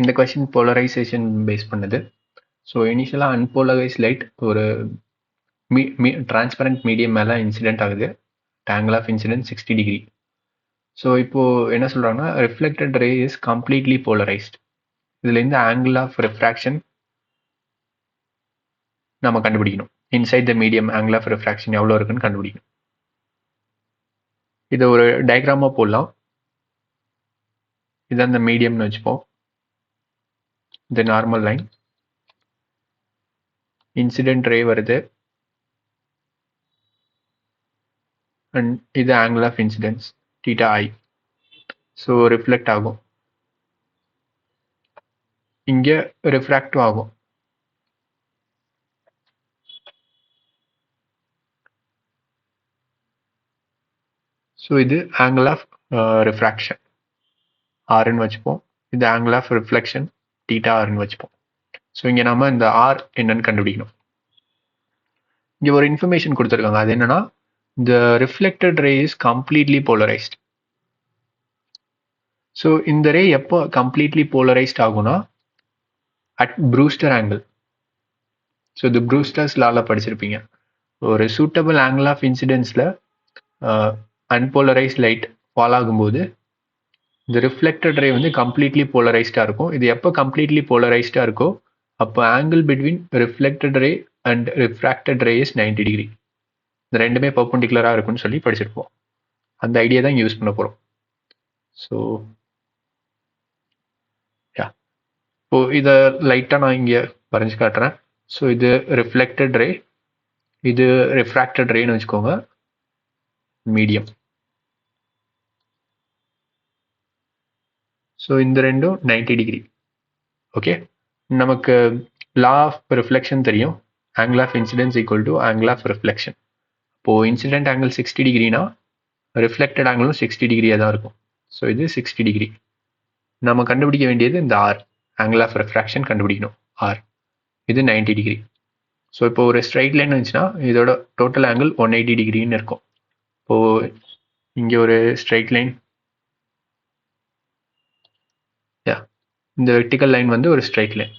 இந்த question polarisation base பண்ணது. So இனிஷியலாக அன்போலரைஸ் லைட் ஒரு டிரான்ஸ்பரண்ட் மீடியம் மேலே இன்சிடென்ட் ஆகுது. Angle of incident 60 degree. So இப்போ என்ன சொல்றாங்கன்னா reflected ray is completely polarised. இதுலேருந்து ஆங்கிள் ஆஃப் ரிஃப்ராக்ஷன் நம்ம கண்டுபிடிக்கணும். Inside the medium angle of refraction எவ்வளோ இருக்குன்னு கண்டுபிடிக்கணும். இதை ஒரு டயக்ராமாக போடலாம். இது அந்த மீடியம்னு வச்சுப்போம். இது நார்மல் லைன். இன்சிடென்ட் ரே வருது அண்ட் இது angle of incidence theta i. So reflect ஆகும், இங்கே ரிஃப்ராக்டும் ஆகும். ஸோ இது ஆங்கிள் ஆஃப் ரிஃப்ராக்ஷன் ஆர்ன்னு வச்சுப்போம். இது ஆங்கிள் ஆஃப் ரிஃப்ளெக்ஷன் தீட்டா ஆர்ன்னு வச்சுப்போம். ஸோ இங்கே நம்ம இந்த ஆர் என்னன்னு கண்டுபிடிக்கணும். இங்கே ஒரு இன்ஃபர்மேஷன் கொடுத்துருக்காங்க. அது என்னன்னா the reflected ray is completely polarized. So இந்த ரே எப்போ கம்ப்ளீட்லி போலரைஸ்ட் ஆகும்னா அட் ப்ரூஸ்டர் ஆங்கிள். ஸோ இது ப்ரூஸ்டர்ஸ் லால படிச்சிருப்பீங்க. ஒரு சூட்டபிள் ஆங்கிள் ஆஃப் இன்சிடென்ஸில் அன்போலரைஸ்ட் லைட் ஃபால் ஆகும்போது இந்த ரிஃப்ளெக்டட் ரே வந்து கம்ப்ளீட்லி போலரைஸ்டாக இருக்கும். இது எப்போ கம்ப்ளீட்லி போலரைஸ்டாக இருக்கோ அப்போ angle between reflected ray and refracted ray is 90 degree. இந்த ரெண்டுமே பர்பண்டிகுலராக இருக்குன்னு சொல்லி படிச்சிருப்போம். அந்த ஐடியா தான் யூஸ் பண்ண போகிறோம். ஸோ இப்போ இதை லைட்டாக நான் இங்கே வரைஞ்சி காட்டுறேன். ஸோ இது ரிஃப்ளெக்டட் ரே, இது ரிஃப்ராக்டட் ரேன்னு வச்சுக்கோங்க, மீடியம். ஸோ இந்த ரெண்டும் 90 டிகிரி. ஓகே, நமக்கு லா ஆஃப் ரிஃப்ளெக்ஷன் தெரியும். Angle of incidence equal to angle of reflection. இப்போது இன்சிடென்ட் ஆங்கிள் 60 டிகிரினா ரிஃப்ளெக்டட் ஆங்கிளும் 60 டிகிரியாக தான் இருக்கும். ஸோ இது 60 டிகிரி. நம்ம கண்டுபிடிக்க வேண்டியது இந்த ஆர், ஆங்கிள் ஆஃப் ரிஃப்ராக்ஷன் கண்டுபிடிக்கணும் ஆர். இது 90 டிகிரி. ஸோ இப்போ ஒரு ஸ்ட்ரைட் லைன் இருந்துச்சுன்னா இதோட டோட்டல் ஆங்கிள் 180 டிகிரின்னு இருக்கும். இப்போது இங்கே ஒரு ஸ்ட்ரைட் லைன், இந்த வெர்டிக்கல் லைன் வந்து ஒரு ஸ்ட்ரைட் லைன்.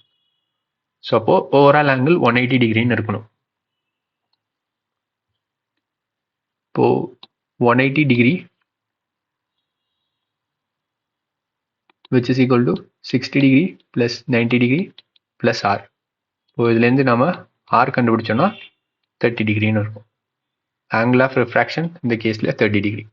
ஸோ அப்போ ஓவரால் ஆங்கிள் 180 டிகிரின்னு இருக்கணும். இப்போ 180 degree which is equal to 60 degree plus 90 degree plus r. இப்போ இதுலேருந்து நம்ம r கண்டுபிடிச்சோன்னா 30 டிகிரின்னு இருக்கும். ஆங்கிள் ஆஃப் ரிஃப்ராக்ஷன் இந்த கேஸில் 30 டிகிரி.